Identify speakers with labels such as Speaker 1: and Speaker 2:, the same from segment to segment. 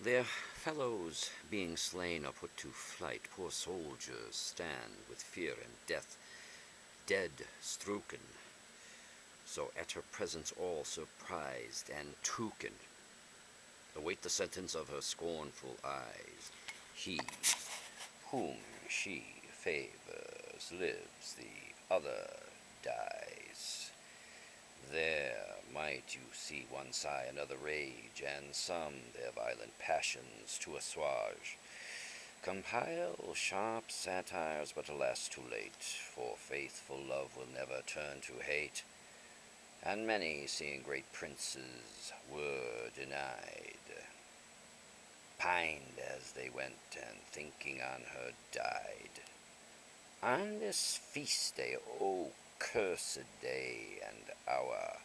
Speaker 1: Their fellows being slain or put to flight, poor soldiers stand with fear and death, dead strucken. So at her presence all surprised and tooken await the sentence of her scornful eyes. He whom she favors lives, the other dies. There might you see one sigh, another rage, and some their violent passions to assuage compile sharp satires, but alas too late, for faithful love will never turn to hate, and many, seeing great princes, were denied, pined as they went, and thinking on her died. On this feast day, O cursed day and hour,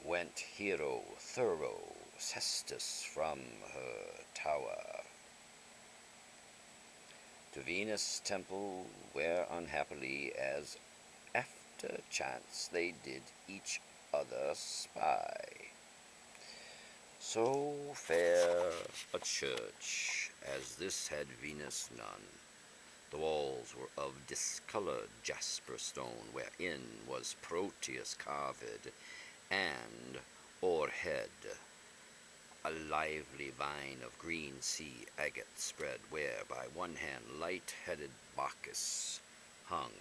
Speaker 1: went hero thorough Cestus from her tower to Venus' temple, where unhappily, as after chance, they did each other spy. So fair a church as this had Venus none. The walls were of discolored jasper stone, wherein was Proteus carved, and o'erhead a lively vine of green sea agate spread, where by one hand light-headed Bacchus hung,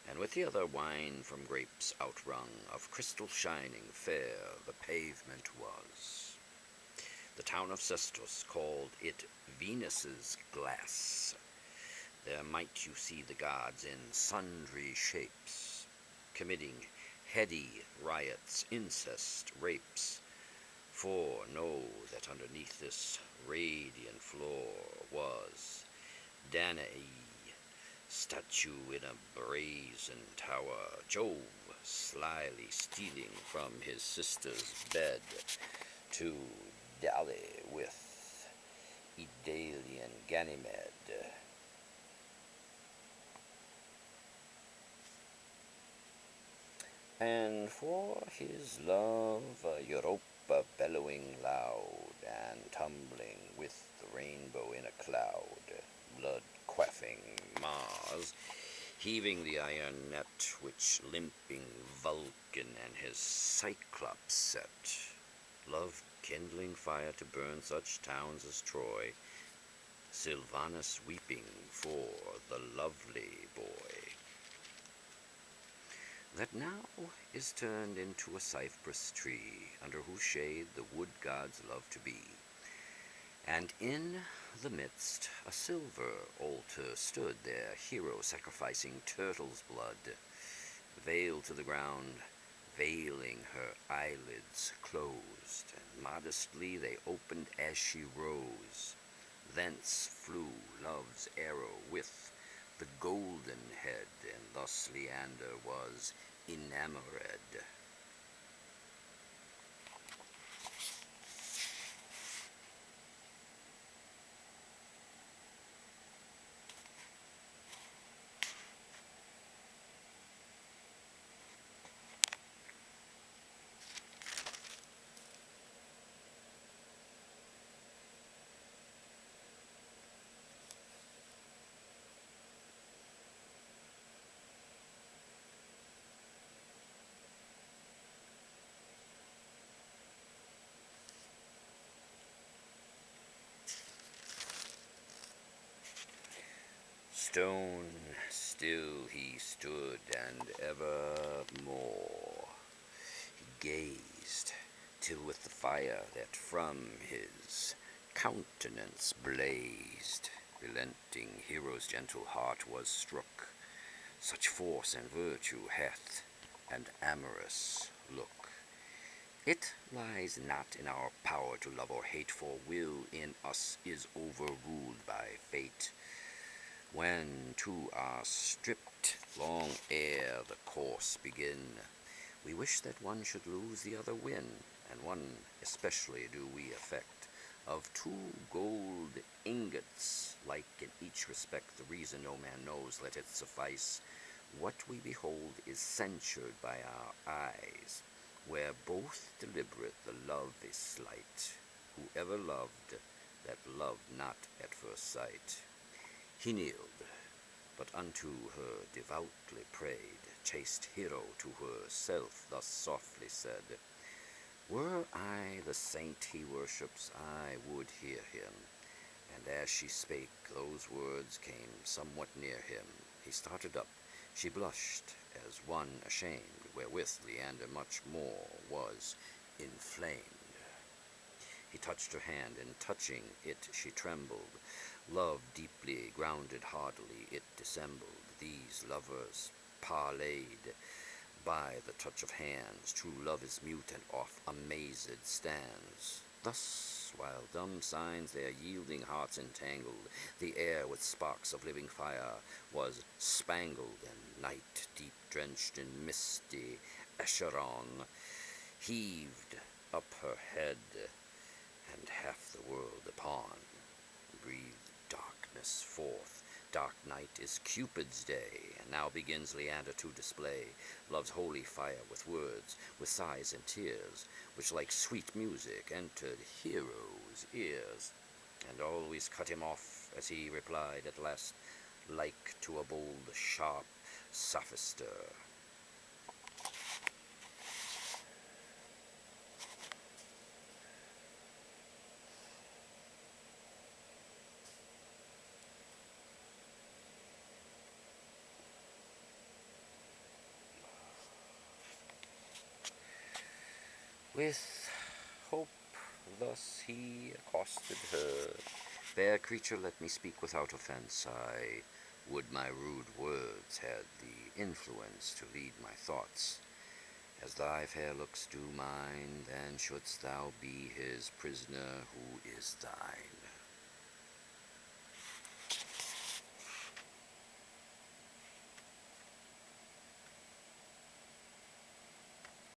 Speaker 1: and with the other wine from grapes outwrung, of crystal shining fair the pavement was. The town of Sestos called it Venus's glass. There might you see the gods in sundry shapes, committing heady riots, incest, rapes. For know that underneath this radiant floor was Danae, statue in a brazen tower, Jove slyly stealing from his sister's bed to dally with Idalian Ganymede. And for his love Europa bellowing loud, and tumbling with the rainbow in a cloud, blood-quaffing Mars, heaving the iron net which limping Vulcan and his Cyclops set, love kindling fire to burn such towns as Troy, Sylvanus weeping for the lovely boy that now is turned into a cypress tree, under whose shade the wood gods love to be. And in the midst a silver altar stood, their hero sacrificing turtle's blood, veiled to the ground, veiling her eyelids closed, and modestly they opened as she rose. Thence flew love's arrow with the golden head, and thus Leander was enamored. Stone still he stood, and evermore he gazed, till with the fire that from his countenance blazed, relenting hero's gentle heart was struck. Such force and virtue hath an amorous look. It lies not in our power to love or hate, for will in us is overruled by fate. When two are stripped, long ere the course begin, we wish that one should lose, the other win, and one especially do we affect. Of two gold ingots, like in each respect, the reason no man knows, let it suffice. What we behold is censured by our eyes, where both deliberate the love is slight. who ever loved that loved not at first sight. He kneeled, but unto her devoutly prayed, chaste hero to herself thus softly said, Were I the saint he worships, I would hear him. And as she spake, those words came somewhat near him. He started up, she blushed as one ashamed, wherewith Leander much more was inflamed. He touched her hand, and touching it she trembled. Love deeply grounded heartily it dissembled. These lovers parleyed by the touch of hands. True love is mute, and oft amazed stands. Thus, while dumb signs their yielding hearts entangled, the air with sparks of living fire was spangled, and night, deep drenched in misty Acheron, heaved up her head, and half the world upon breathed darkness forth. Dark night is Cupid's day, and now begins Leander to display love's holy fire with words, with sighs and tears, which like sweet music entered heroes' ears, and always cut him off as he replied at last, like to a bold, sharp sophister. With hope thus he accosted her. Fair creature, let me speak without offence. I would my rude words had the influence to lead my thoughts. As thy fair looks do mine, then shouldst thou be his prisoner who is thine.